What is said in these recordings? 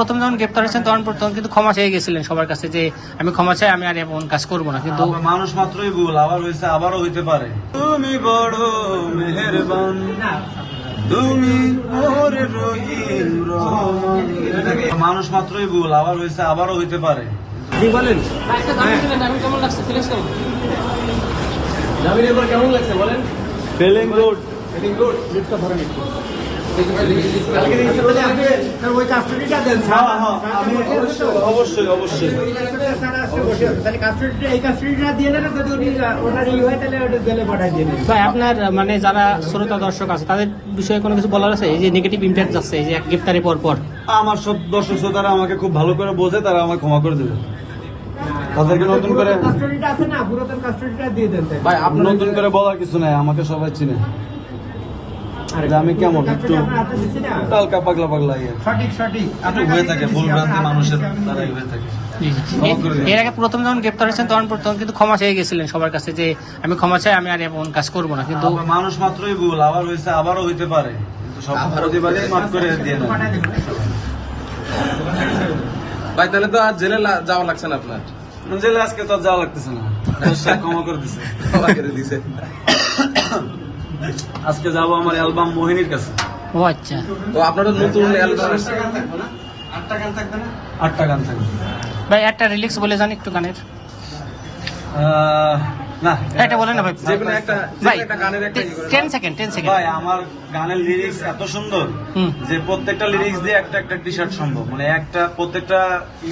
প্রথম যখন গ্রেপ্তার হয়েছেন তখন প্রথম কিন্তু ক্ষমা চেয়ে গেছিলেন সবার কাছে যে আমি ক্ষমা চাই, আমি আর এমন কাজ করবো না। কিন্তু মানুষ মাত্রই ভুল, আবার হয়েছে, আবারও হইতে পারে। তুমি বড় মেহেরবান, তুমি মোর রহিম রহমান। মানুষ মাত্রই ভুল, আবার হয়েছে, আবারও হইতে পারে। বলেন কেমন লাগছে, ফিলিংস কেমন? জামিনের পর কেমন লাগছে বলেন? Feeling good. Feeling good. লিফটটা ধরেন একটু। অবশ্যই অবশ্যই। ভাই আপনার মানে যারা শ্রোতা দর্শক আছে তাদের বিষয়ে কোনো কিছু বলার আছে? এই যে নেগেটিভ ইম্প্যাক্ট যাচ্ছে এই যে গ্রেপ্তারের পর আমার সব দর্শক শ্রোতারা আমাকে খুব ভালো করে বোঝে, তারা আমাকে ক্ষমা করে দেবে। তাদেরকে নতুন করে ভাই আপনার নতুন করে বলার কিছু নাই, আমাকে সবাই চিনে। আমি কেমন একটু হালকা পাগলা পাগলা একটু হয়ে থাকে, ভুল ভ্রান্তি মানুষের দ্বারাই হয়ে থাকে। এর আগে প্রথম যখন গ্রেপ্তার হয়েছেন তখন প্রথম কিন্তু ক্ষমা চেয়ে গেছিলেন সবার কাছে যে আমি ক্ষমা চাই, আমি আর এমন কাজ করবো না। কিন্তু মানুষ মাত্রই ভুল, আবার হয়েছে, আবারও হইতে পারে। কিন্তু সব প্রতিবাদী মাফ করে দিয়ে না। ভাই তাহলে তো আর জেলে যাওয়া লাগছে না আপনার? জেলে আজকে তো আর যাওয়া লাগতেছে না, সব ক্ষমা করে দিছে। ক্ষমা করে দিছে। আজকে যাবো আমার অ্যালবাম মোহিনীর কাছে। ও আচ্ছা, তো আপনার নতুন অ্যালবাম আসছে। 8টা গান থাকবে না? 8টা গান থাকবে। ভাই একটা রিলিক্স বলে যান একটু গানের। না এটা বলেন না ভাই, যেকোনো একটা ভাই গানের একটা ইয়ে করে 10 সেকেন্ড ভাই, আমার গানের লিরিক্স এত সুন্দর যে প্রত্যেকটা লিরিক্স দিয়ে একটা একটা টি শার্ট সম্ভব, মানে প্রত্যেকটা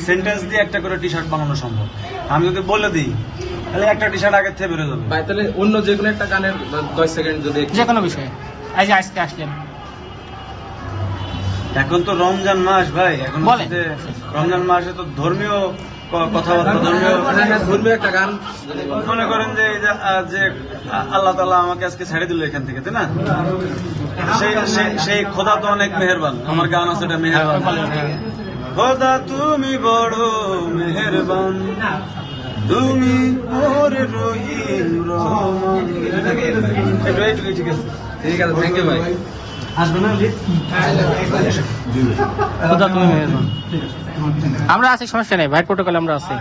সেন্টেন্স দিয়ে একটা করে টি শার্ট বানানো সম্ভব। আমি যদি বলে দিই তাহলে একটা টি শার্ট আগের থেকে বেরো যাবে। ভাই তাহলে অন্য যেকোনো একটা গানের 10 সেকেন্ড যদি যে কোনো বিষয়ে। এই যে আজকে আসলেন, এখন তো রমজান মাস ভাই, এখন বলেন। হচ্ছে রমজান মাসে তো ধর্মীয় কথাবার্তা, ধর্মীয় একটা গান মনে করেন যে এই যে আল্লাহ তাআলা আমাকে আজকে ছেড়ে দিল এখান থেকে, তাই না? সেই খোদা তো অনেক মেহেরবান। আমার গান আছে এটা মেহেরবান। খোদা তুমি বড় মেহেরবান, তুমি মোর রহিম রহমান। এইটুকুই ঠিক আছে। ঠিক আছে, থ্যাংক ইউ ভাই। আসবে না খোদা তুমি মেহেরবান। আমরা আছি, সমস্যা নেই ভাই, প্রোটোকল আমরা আছি।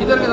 इधर के